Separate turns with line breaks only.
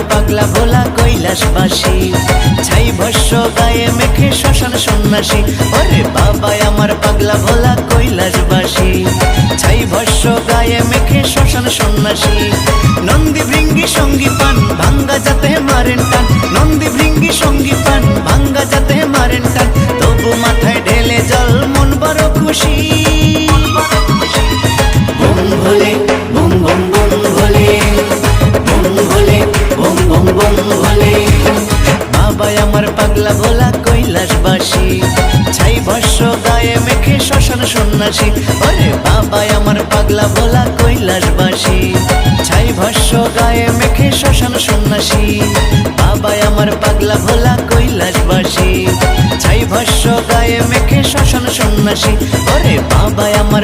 পাগলা ভোলা কৈলাসবাসী, ছাই ভস্য গায়ে মেখে শ্মশান সন্ন্যাসী। ওরে বাবা আমার পাগলা ভোলা কৈলাসবাসী, ছাই ভস্য গায়ে মেখে শ্মশান সন্ন্যাসী। নন্দী ভৃঙ্গি সঙ্গী পান ভাঙ্গা যাতে মারেন টান, নন্দী ভৃঙ্গি সঙ্গী পান ভাঙ্গা যাতে মারেন টান। তবু মাথায় ঢেলে জল মন বড় খুশি। বুম ভোলে বুম বুম বুম ভোলে, বুম ভোলে বুম বুম বুম ভোলে। বাবা আমার পাগলা ভোলা কৈলাসবাসী, ছাই ভস্য গায়ে মেখে শ্মশান সন্ন্যাসী। ওরে বাবা আমার পাগলা ভোলা কৈলাসবাসী, ছাই ভস্য গায়ে মেখে শ্মশান সন্ন্যাসী। বাবা আমার পাগলা ভোলা কৈলাসবাসী, ছাই ভস্য গায়ে মেখে শ্মশান সন্ন্যাসী। ওরে বাবা আমার